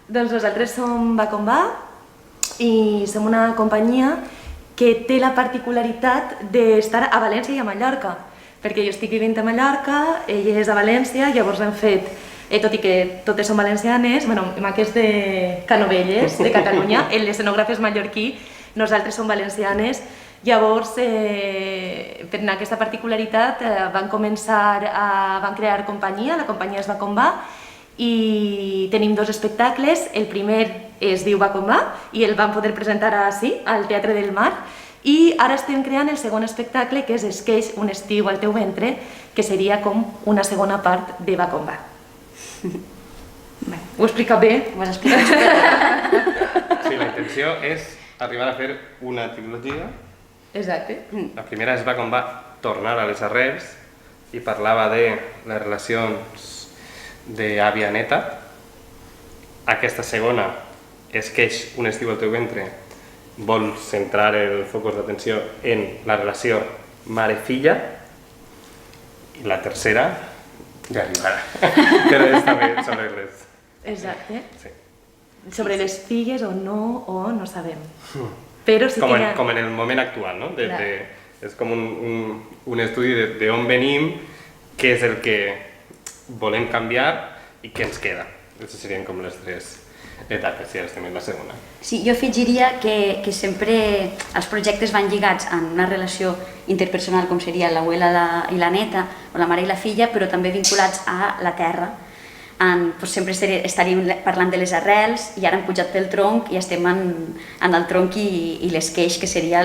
Doncs nosaltres som Va Com Va i som una companyia que té la particularitat d'estar a València i a Mallorca, perquè jo estic vivint a Mallorca, ella és a València, llavors hem fet, tot i que totes són valencianes, amb aquest de Canovelles, de Catalunya, l'escenògraf és mallorquí, nosaltres som valencianes, llavors per aquesta particularitat van crear companyia, la companyia és Va Com Va, i tenim dos espectacles, el primer es diu Va Com Va i el vam poder presentar així, al Teatre del Mar, i ara estem creant el segon espectacle, que és Esqueix, un estiu al teu ventre, que seria com una segona part de Va Com Va. Ho he explicat bé? Ho has explicat superbé. Sí, la intenció és arribar a fer una trilogia. Exacte. La primera és Va Com Va, tornar a les arrels, i parlava de les relacions d'àvia neta. Aquesta segona, Esqueix, un estiu al teu ventre, vol centrar el focus d'atenció en la relació mare-filla, i la tercera ja arribarà, però és també sobre les... Exacte. Sí. Sobre les filles o no sabem. Però sí que com en el moment actual, no? És com un estudi d'on venim, què és el que volem canviar i què ens queda. Aquestes serien com les tres etapes, si ara estem en la segona. Sí, jo afegiria que sempre els projectes van lligats a una relació interpersonal, com seria l'abuela i la neta, o la mare i la filla, però també vinculats a la terra. Sempre estaríem parlant de les arrels i ara hem pujat pel tronc i estem en el tronc i l'esqueix, que seria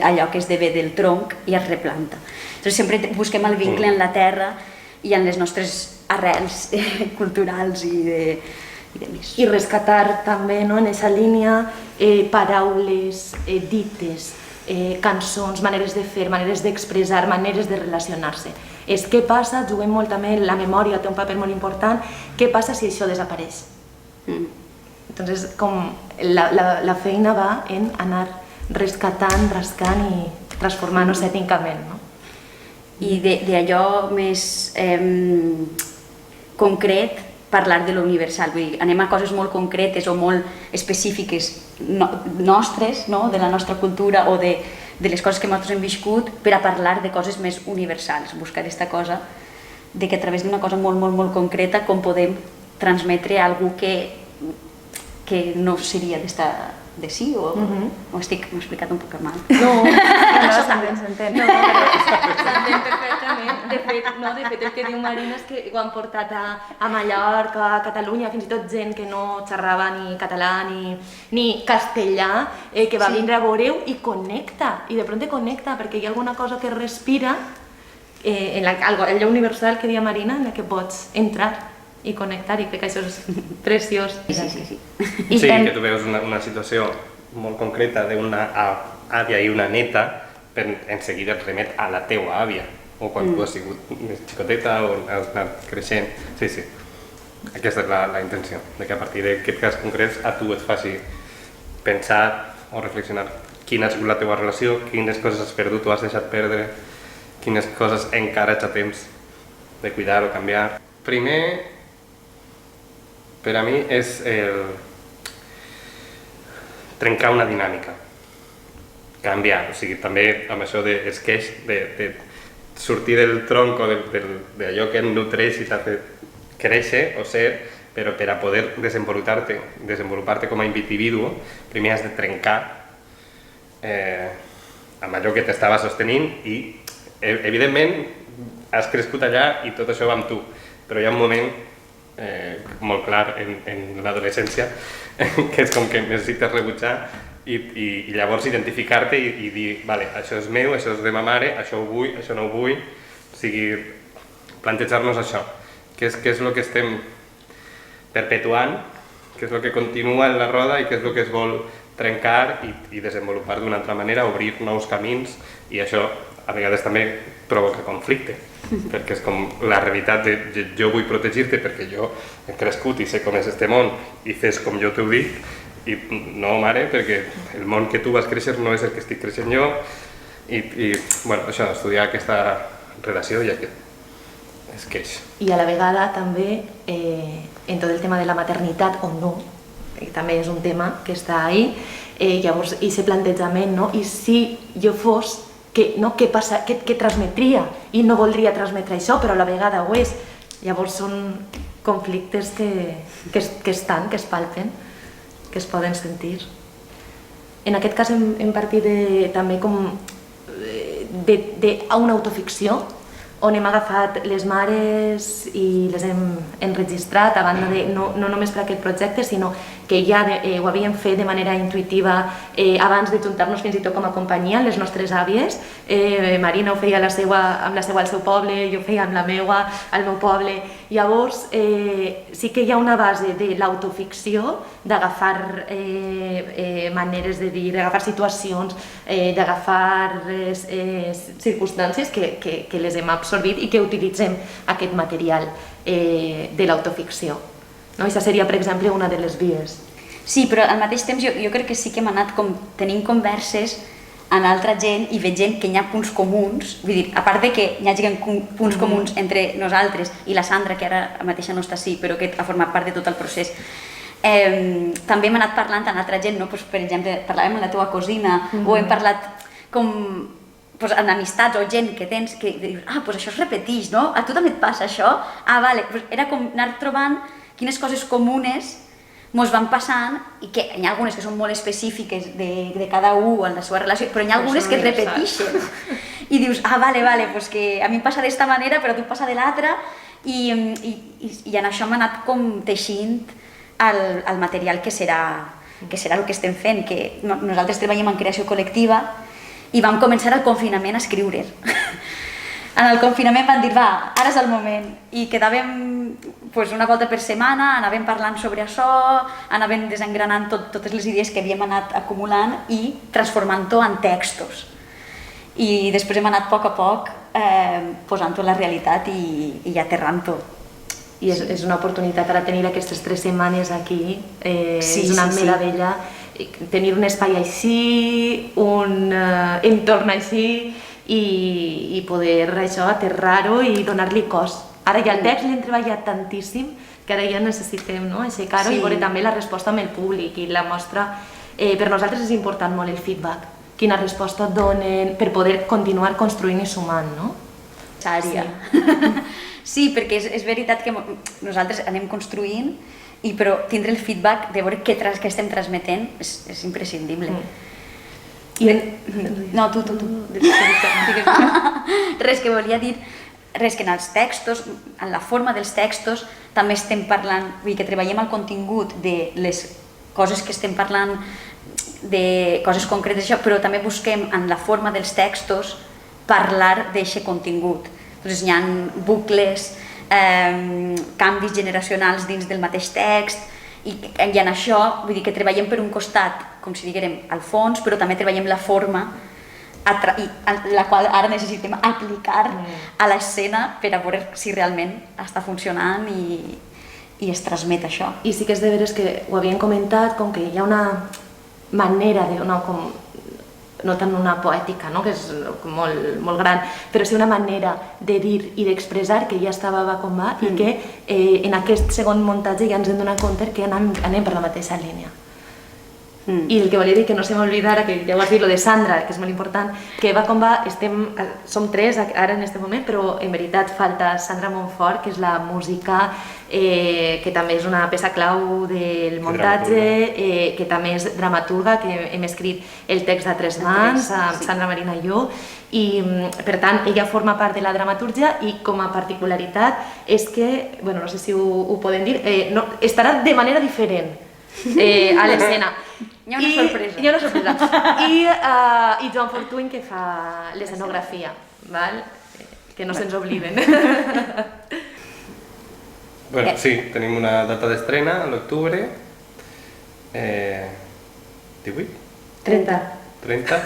allò que esdevé del tronc i es replanta. Sempre busquem el vincle en la terra i en les nostres arrels culturals i de més. I rescatar també en aquesta línia paraules dites, cançons, maneres de fer, maneres d'expressar, maneres de relacionar-se. És què passa, juguem molt també, la memòria té un paper molt important, què passa si això desapareix? Entonces, com la feina va en anar rescatant, rascant i transformant-nos ètnicament, no? I d'allò més concret, parlar de l'universal, vull dir, anem a coses molt concretes o molt específiques nostres, de la nostra cultura o de les coses que nosaltres hem viscut, per a parlar de coses més universals, buscar aquesta cosa de que a través d'una cosa molt, molt, molt concreta com podem transmetre a algú que no seria de sí o m'ho he explicat un poc mal. No, s'entén. S'entén perfectament. De fet, el que diu Marina és que ho han portat a Mallorca, a Catalunya, fins i tot gent que no xerrava ni català ni castellà, que va vindre a veure-ho i connecta, i de pronto connecta, perquè hi ha alguna cosa que respira, allò universal que deia Marina, en la que pots entrar i connectar, i crec que això és preciós. Sí. Sí, que tu veus una situació molt concreta d'una àvia i una neta, en seguida et remet a la teua àvia, o quan tu has sigut més xicoteta o has anat creixent. Sí. Aquesta és la intenció, que a partir d'aquest cas concret a tu et faci pensar o reflexionar quina ha sigut la teua relació, quines coses has perdut o has deixat perdre, quines coses encara ets a temps de cuidar o canviar. Primer, per a mi, és trencar una dinàmica, canviar, o sigui, també amb això d'esqueix, de sortir del tronc o d'allò que et nutreix i t'ha fet créixer o ser, però per a poder desenvolupar-te com a individu, primer has de trencar amb allò que t'estava sostenint i, evidentment, has crescut allà i tot això va amb tu, però hi ha un moment molt clar en l'adolescència que és com que necessites rebutjar i llavors identificar-te i dir, vale, això és meu, això és de ma mare, això ho vull, això no ho vull, o sigui, plantejar-nos això, què és el que estem perpetuant, què és el que continua en la roda i què és el que es vol trencar i desenvolupar d'una altra manera, obrir nous camins, i això a vegades també provoca conflicte, perquè és com la realitat de jo vull protegir-te perquè jo he crescut i sé com és este món i fes com jo t'ho dic, i no, mare, perquè el món que tu vas créixer no és el que estic creixent jo, i bueno, això, estudiar aquesta relació i aquest esqueix. I a la vegada també en tot el tema de la maternitat o no, també és un tema que està ahí. Llavors, aquest plantejament, no? I si jo fos, què transmetria? I no voldria transmetre això, però a la vegada ho és. Llavors són conflictes que estan, que es palpen, que es poden sentir. En aquest cas hem partit també com d'una autoficció, on hem agafat les mares i les hem enregistrat, a banda de, no només per aquest projecte, sinó que ja ho havíem fet de manera intuïtiva abans de juntar-nos fins i tot com a companyia, les nostres àvies. Marina ho feia amb la seva al seu poble, jo ho feia amb la meua al meu poble. Llavors, sí que hi ha una base de l'autoficció, d'agafar maneres de dir, d'agafar situacions, d'agafar circumstàncies que les hem absorbit i que utilitzem aquest material de l'autoficció. Això seria, per exemple, una de les vies. Sí, però al mateix temps jo crec que sí que hem anat tenint converses amb altra gent i veient que hi ha punts comuns, vull dir, a part de que hi hagi punts comuns entre nosaltres i la Sandra, que ara mateixa no està així, però que ha format part de tot el procés, també hem anat parlant amb altra gent, no? Per exemple, parlàvem amb la teva cosina, o hem parlat com en amistats o gent que tens que dius, doncs això es repeteix, no? A tu també et passa això? Vale, era com anar trobant quines coses comunes ens van passant i que hi ha algunes que són molt específiques de cada un en la seva relació, però hi ha algunes que es repeteixen. I dius, vale, doncs que a mi em passa d'esta manera però a tu em passa de l'altra i en això hem anat com teixint el material que serà el que estem fent, que nosaltres treballem en creació col·lectiva i vam començar al confinament a escriure. En el confinament van dir, ara és el moment, i quedàvem una volta per setmana, anàvem parlant sobre això, anàvem desengranant totes les idees que havíem anat acumulant i transformant-ho en textos. I després hem anat a poc posant-ho en la realitat i aterrant-ho. I és una oportunitat ara tenir aquestes 3 setmanes aquí, és una meravella, tenir un espai així, un entorn així, i poder aterrar-ho i donar-li cos. Ara ja el text l'hem treballat tantíssim que ara ja necessitem aixecar-ho i veure també la resposta amb el públic i la mostra. Per nosaltres és important molt el feedback, quina resposta donen per poder continuar construint i sumant, no? Sí, perquè és veritat que nosaltres anem construint, però tindre el feedback de veure què estem transmetent és imprescindible. No, tu. Res, que volia dir, que en els textos, en la forma dels textos, també estem parlant, vull dir que treballem el contingut de les coses que estem parlant, de coses concretes, però també busquem en la forma dels textos parlar d'aquest contingut. Doncs hi ha bucles, canvis generacionals dins del mateix text, i en això vull dir que treballem per un costat, com si diguérem, al fons, però també treballem la forma, la qual ara necessitem aplicar a l'escena per a veure si realment està funcionant i es transmet això. I sí que és de veres que ho havien comentat, com que hi ha una manera, no tant una poètica, que és molt gran, però sí una manera de dir i d'expressar que ja estava com va i que en aquest segon muntatge ja ens hem donat compte que anem per la mateixa línia. I el que volia dir, que no se m'oblidara, que ja ho has dit, lo de Sandra, que és molt important, que va com va, som 3 ara en aquest moment, però en veritat falta Sandra Montfort, que és la música, que també és una peça clau del muntatge, que també és dramaturga, que hem escrit el text a 3 mans, amb Sandra Marina i jo, i per tant ella forma part de la dramatúrgia i com a particularitat és que, no sé si ho podem dir, estarà de manera diferent a l'escena. Hi ha una sorpresa. Hi ha una sorpresa. I Joan Fortuny, que fa l'escenografia, que no se'ns obliden. Sí, tenim una data d'estrena a l'octubre. 18? 30. 30?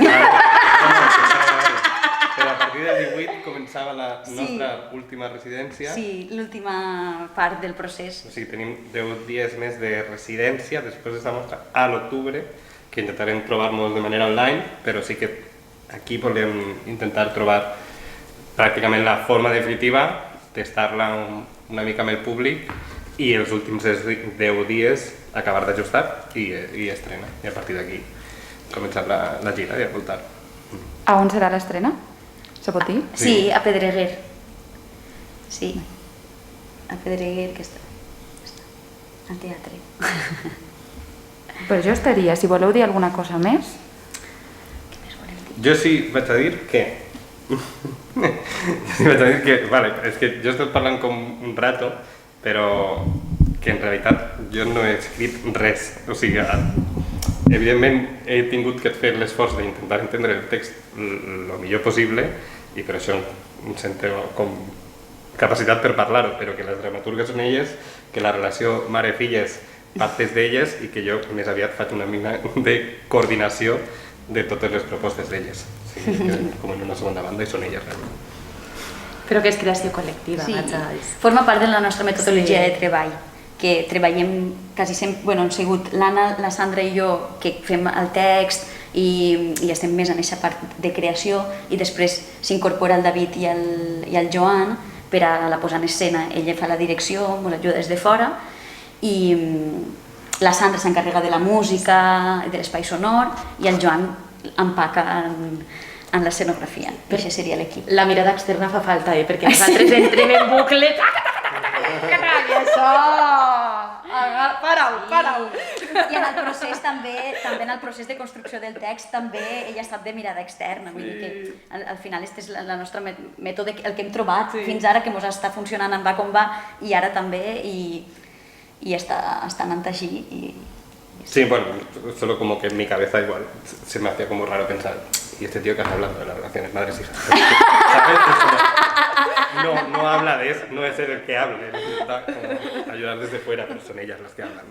Però a partir del 18 començava la nostra última residència. Sí, l'última part del procés. O sigui, tenim 10 dies més de residència després d'esta mostra a l'octubre, que intentarem trobar-nos de manera online, però sí que aquí volem intentar trobar pràcticament la forma definitiva, testar-la una mica amb el públic i els últims 10 dies acabar d'ajustar i estrena. I a partir d'aquí començar la gira i a voltar. A on serà l'estrena? Se pot dir? Sí, a Pedreguer. Sí, a Pedreguer, que està al teatre. Però jo estaria, si voleu dir alguna cosa més. Què més volem dir? Jo sí vaig a dir que... vale, és que jo he estat parlant com un rato, però que en realitat jo no he escrit res. O sigui, evidentment he tingut que fer l'esforç d'intentar entendre el text el millor possible i per això em sento com capacitat per parlar-ho, però que les dramaturgues són elles, que la relació mare-filles partes d'elles i que jo més aviat faig una mina de coordinació de totes les propostes d'elles. O sigui, com en una segona banda i són elles realment. Però que és creació col·lectiva, Sí, vaig a dir. forma part de la nostra metodologia Sí. de treball, que treballem quasi sempre, bueno, han sigut l'Anna, la Sandra i jo que fem el text i estem més en aquesta part de creació i després s'incorpora el David i el Joan per a la posada en escena. Ella fa la direcció, ens ajuda des de fora i la Sandra s'encarrega de la música, de l'espai sonor i el Joan empaca en l'escenografia. Això seria l'equip. La mirada externa fa falta, perquè nosaltres entrem en bucle... I això... Parau! I en el procés també en el procés de construcció del text també ella ha estat de mirada externa, vull dir que al final este és el nostre mètode, el que hem trobat fins ara, que ens està funcionant en Va Com Va i ara també i està anant així. Sí, bueno, solo como que en mi cabeza igual se me hacía como raro pensar, ¿y este tío que está hablando de las relaciones madres-hijas? ¿Sabes? No habla de eso, no es él el que hable, necesita como ayudar desde fuera, pero son ellas las que hablan.